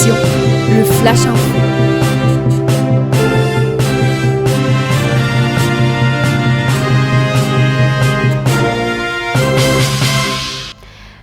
Télévision, le Flash Info.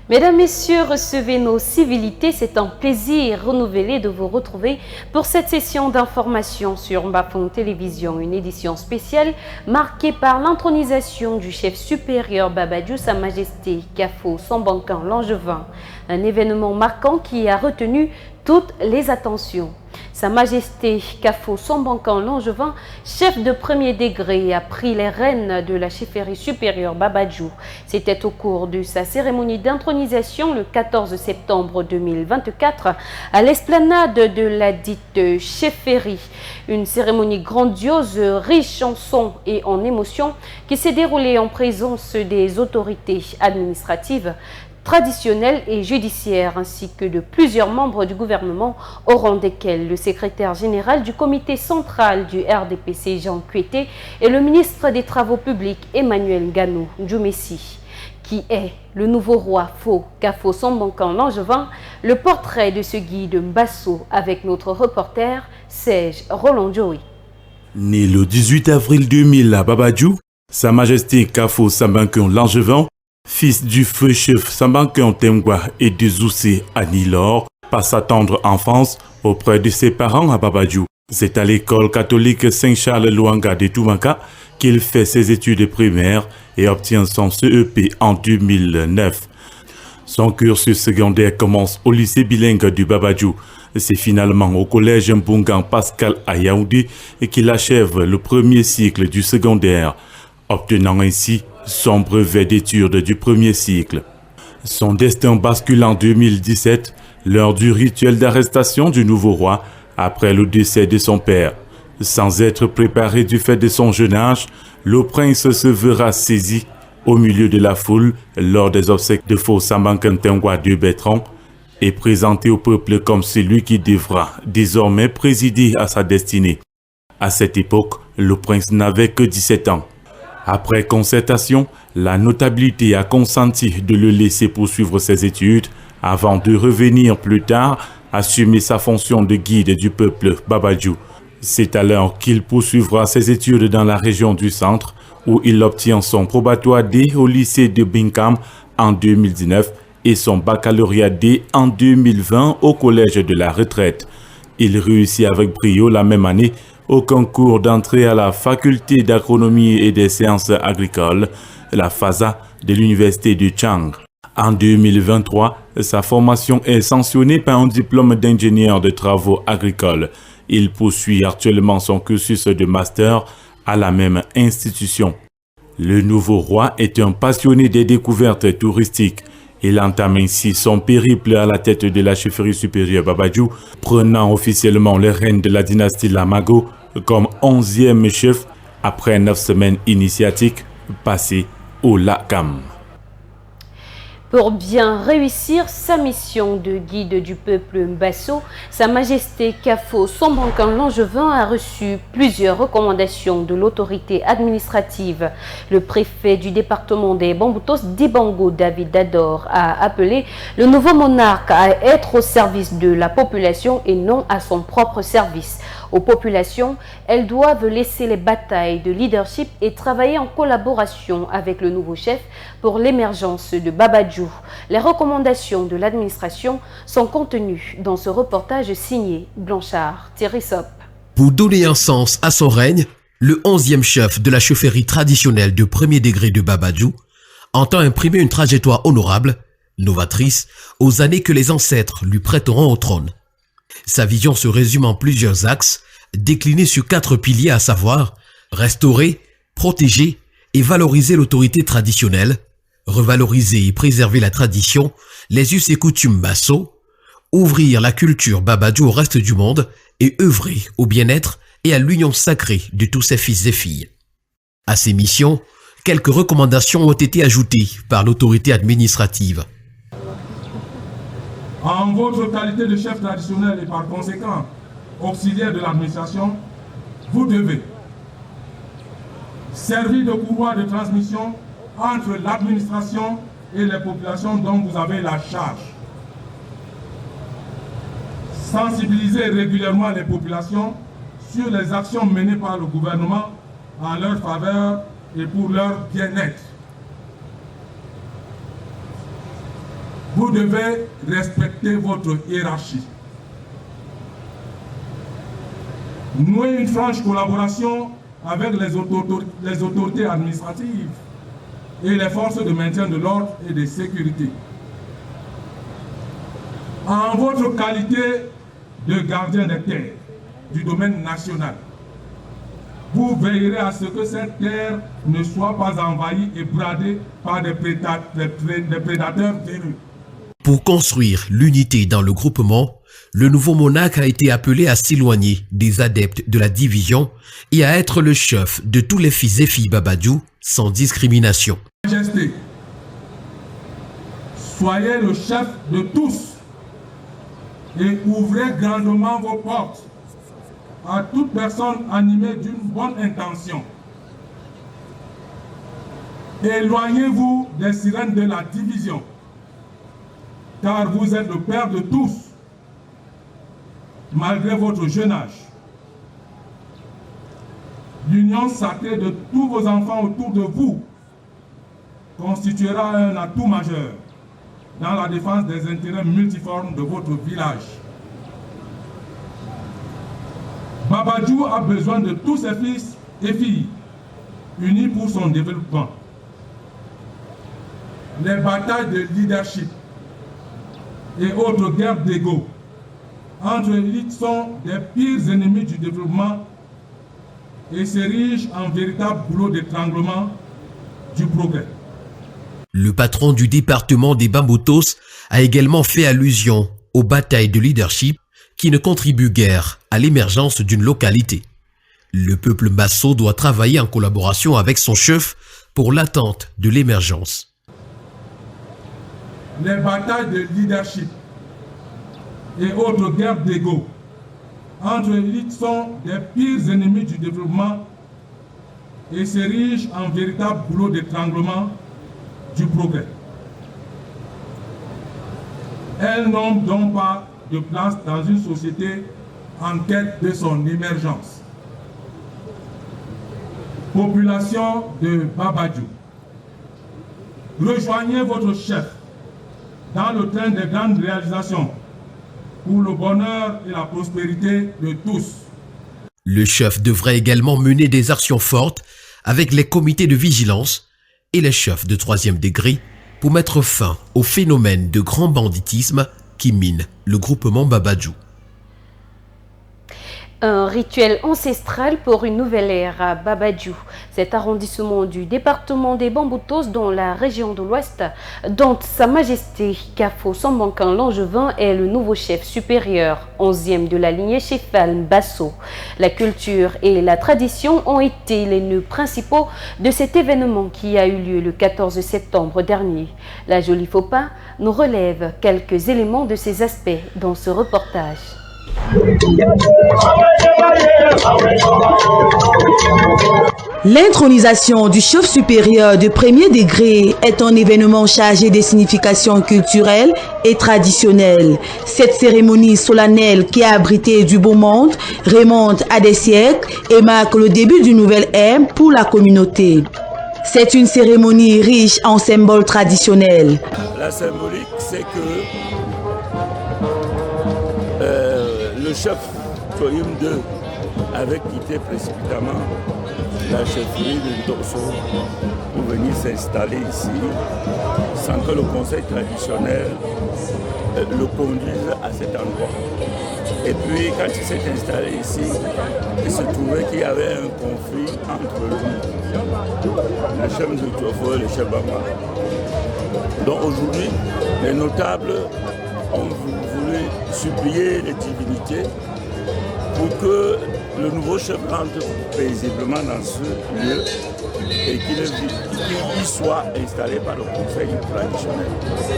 Mesdames, Messieurs, recevez nos civilités. C'est un plaisir renouvelé de vous retrouver pour cette session d'information sur Mbafong Télévision, une édition spéciale marquée par l'intronisation du chef supérieur Babadjou, Sa Majesté Kafo Sambankan Langevin. Un événement marquant qui a retenu toutes les attentions. Sa Majesté Kafo Sambankan Langevin, chef de premier degré, a pris les rênes de la chefferie supérieure Babadjou. C'était au cours de sa cérémonie d'intronisation le 14 septembre 2024 à l'esplanade de la dite chefferie. Une cérémonie grandiose, riche en sons et en émotions qui s'est déroulée en présence des autorités administratives, traditionnelle et judiciaire, ainsi que de plusieurs membres du gouvernement, au rang desquels le secrétaire général du comité central du RDPC, Jean Kuete, et le ministre des Travaux publics, Emmanuel Ganou Djoumessi. Qui est le nouveau roi Fo Kafo Sambankan Langevin? Le portrait de ce guide Mbasso avec notre reporter Serge Roland Joey. Né le 18 avril 2000 à Babadjou, Sa Majesté Kafo Sambankan Langevin, fils du feu chef Sambankan Temgwa et de Zoussé à Nilor, passe sa tendre enfance auprès de ses parents à Babadjou. C'est à l'école catholique Saint-Charles-Luanga de Toumanka qu'il fait ses études primaires et obtient son CEP en 2009. Son cursus secondaire commence au lycée bilingue du Babadjou. C'est finalement au collège Mbungan Pascal à Yaoundé qu'il achève le premier cycle du secondaire, obtenant ainsi son brevet d'études du premier cycle. Son destin bascule en 2017 lors du rituel d'arrestation du nouveau roi après le décès de son père. Sans être préparé du fait de son jeune âge, le prince se verra saisi au milieu de la foule lors des obsèques de Fo Sambankan Temgwa de Bertrand et présenté au peuple comme celui qui devra désormais présider à sa destinée. À cette époque, le prince n'avait que 17 ans. Après concertation, la notabilité a consenti de le laisser poursuivre ses études avant de revenir plus tard assumer sa fonction de guide du peuple Babadjou. C'est alors qu'il poursuivra ses études dans la région du centre où il obtient son probatoire D au lycée de Binkam en 2019 et son baccalauréat D en 2020 au collège de la retraite. Il réussit avec brio la même année au concours d'entrée à la faculté d'agronomie et des sciences agricoles, la FASA de l'université de Chang. En 2023, sa formation est sanctionnée par un diplôme d'ingénieur de travaux agricoles. Il poursuit actuellement son cursus de master à la même institution. Le nouveau roi est un passionné des découvertes touristiques. Il entame ainsi son périple à la tête de la chefferie supérieure Babadjou, prenant officiellement les rênes de la dynastie Lamago comme 11e chef après 9 semaines initiatiques passées au Lakam. Pour bien réussir sa mission de guide du peuple Mbasso, Sa Majesté Kafo Sambankan Langevin a reçu plusieurs recommandations de l'autorité administrative. Le préfet du département des Bamboutos, Dibango David Dador, a appelé le nouveau monarque à être au service de la population et non à son propre service. Aux populations, elles doivent laisser les batailles de leadership et travailler en collaboration avec le nouveau chef pour l'émergence de Babadjou. Les recommandations de l'administration sont contenues dans ce reportage signé Blanchard-Thierry-Sop. Pour donner un sens à son règne, le 11e chef de la chefferie traditionnelle de premier degré de Babadjou entend imprimer une trajectoire honorable, novatrice, aux années que les ancêtres lui prêteront au trône. Sa vision se résume en plusieurs axes, déclinés sur 4 piliers, à savoir restaurer, protéger et valoriser l'autorité traditionnelle, revaloriser et préserver la tradition, les us et coutumes Basso, ouvrir la culture Babadjou au reste du monde et œuvrer au bien-être et à l'union sacrée de tous ses fils et filles. À ces missions, quelques recommandations ont été ajoutées par l'autorité administrative. En votre qualité de chef traditionnel et par conséquent auxiliaire de l'administration, vous devez servir de courroie de transmission entre l'administration et les populations dont vous avez la charge. sensibiliser régulièrement les populations sur les actions menées par le gouvernement en leur faveur et pour leur bien-être. Vous devez respecter votre hiérarchie. Nouer une franche collaboration avec les autorités administratives et les forces de maintien de l'ordre et de sécurité. En votre qualité de gardien des terres du domaine national, vous veillerez à ce que cette terre ne soit pas envahie et bradée par des prédateurs véreux. Pour construire l'unité dans le groupement, le nouveau monarque a été appelé à s'éloigner des adeptes de la division et à être le chef de tous les fils et filles Babadjou sans discrimination. Majesté, soyez le chef de tous et ouvrez grandement vos portes à toute personne animée d'une bonne intention. Éloignez-vous des sirènes de la division, car vous êtes le père de tous, malgré votre jeune âge. L'union sacrée de tous vos enfants autour de vous constituera un atout majeur dans la défense des intérêts multiformes de votre village. Babadjou a besoin de tous ses fils et filles, unis pour son développement. Les batailles de leadership et autres guerres d'ego entre élites sont des pires ennemis du développement et s'érigent en véritable boulot d'étranglement du progrès. Le patron du département des Bambutos a également fait allusion aux batailles de leadership qui ne contribuent guère à l'émergence d'une localité. Le peuple Basso doit travailler en collaboration avec son chef pour l'attente de l'émergence. Les batailles de leadership et autres guerres d'ego entre élites sont des pires ennemis du développement et s'érigent en véritable boulot d'étranglement du progrès. Elles n'ont donc pas de place dans une société en quête de son émergence. Population de Babadjou, rejoignez votre chef dans le train des grandes réalisations pour le bonheur et la prospérité de tous. Le chef devrait également mener des actions fortes avec les comités de vigilance et les chefs de 3e degré pour mettre fin au phénomène de grand banditisme qui mine le groupement Babadjou. Un rituel ancestral pour une nouvelle ère à Babadjou. Cet arrondissement du département des Bambutos dans la région de l'Ouest, dont Sa Majesté Kafo Sambankan Langevin est le nouveau chef supérieur, 11e de la lignée Chefal Basso. La culture et la tradition ont été les nœuds principaux de cet événement qui a eu lieu le 14 septembre dernier. La Jolie Fopa nous relève quelques éléments de ces aspects dans ce reportage. L'intronisation du chef supérieur de premier degré est un événement chargé de significations culturelles et traditionnelles. Cette cérémonie solennelle qui a abrité du beau monde remonte à des siècles et marque le début d'une nouvelle ère pour la communauté. C'est une cérémonie riche en symboles traditionnels. La symbolique, c'est que le chef Toyum II avait quitté précipitamment la chefferie de Ntorso pour venir s'installer ici sans que le conseil traditionnel le conduise à cet endroit. Et puis quand il s'est installé ici, il se trouvait qu'il y avait un conflit entre le chef de Tofo et le chef Bama. Donc aujourd'hui, les notables ont voulu supplier les divinités pour que le nouveau chef rentre paisiblement dans ce lieu et qu'il y soit installé par le conseil traditionnel.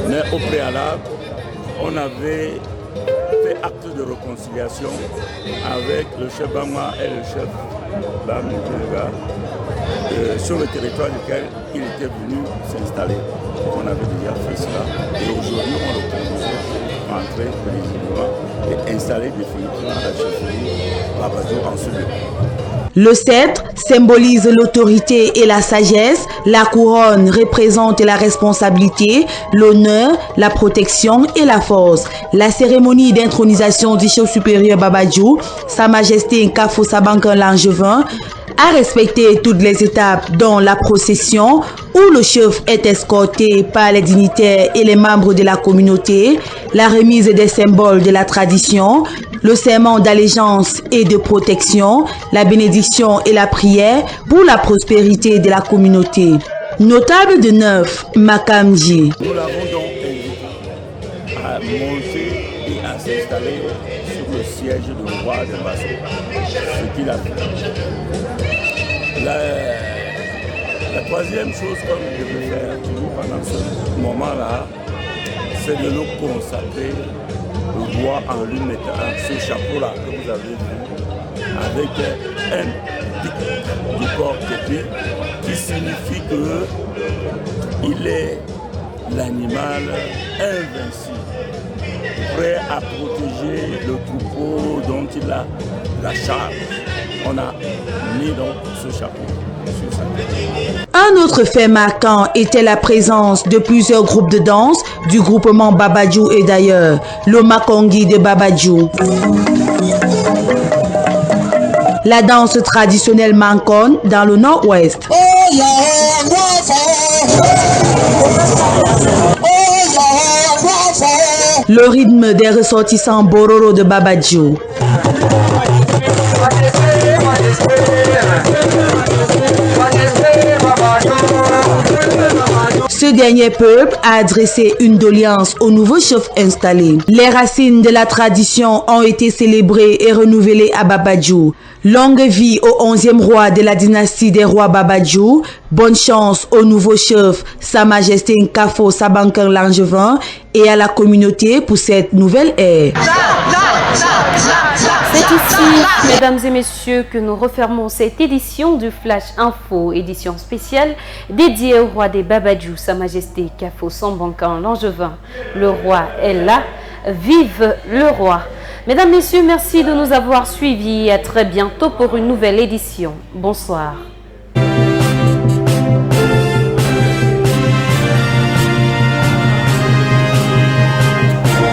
Mais au préalable, on avait fait acte de réconciliation avec le chef Bama et le chef Bamouga sur le territoire duquel il était venu s'installer. On avait déjà fait cela et aujourd'hui on le conduisait pour rentrer paisiblement et installer définitivement la chefferie Babadjou en ce lieu. Le sceptre symbolise l'autorité et la sagesse, la couronne représente la responsabilité, l'honneur, la protection et la force. La cérémonie d'intronisation du chef supérieur Babadjou, Sa Majesté Nkafo Sabankan Langevin, a respecté toutes les étapes dont la procession où le chef est escorté par les dignitaires et les membres de la communauté, la remise des symboles de la tradition, le serment d'allégeance et de protection, la bénédiction et la prière pour la prospérité de la communauté. Notable de 9, Makamji. Nous l'avons donc invité à monter et à s'installer sur le siège du roi de Basso. Ce qu'il a fait. La troisième chose qu'on devait faire toujours pendant ce moment-là, c'est de nous consacrer le roi en lui mettant ce chapeau-là que vous avez vu avec un pic du corps qui signifie qu'il est l'animal invincible, prêt à protéger le troupeau dont il a la charge. On a mis donc ce chapeau sur sa tête. Un autre fait marquant était la présence de plusieurs groupes de danse du groupement Babadjou et d'ailleurs, le Makongi de Babadjou. La danse traditionnelle Mankon dans le nord-ouest. Le rythme des ressortissants Bororo de Babadjou. Ce dernier peuple a adressé une doléance au nouveau chef installé. Les racines de la tradition ont été célébrées et renouvelées à Babadjou. Longue vie au 11e roi de la dynastie des rois Babadjou. Bonne chance au nouveau chef, Sa Majesté Nkafo Sabankan Langevin, et à la communauté pour cette nouvelle ère. C'est ici, mesdames et messieurs, que nous refermons cette édition du Flash Info, édition spéciale dédiée au roi des Babadjou, Sa Majesté Nkafo Sabankan Langevin. Le roi est là, vive le roi. Mesdames, messieurs, merci de nous avoir suivis. À très bientôt pour une nouvelle édition. Bonsoir.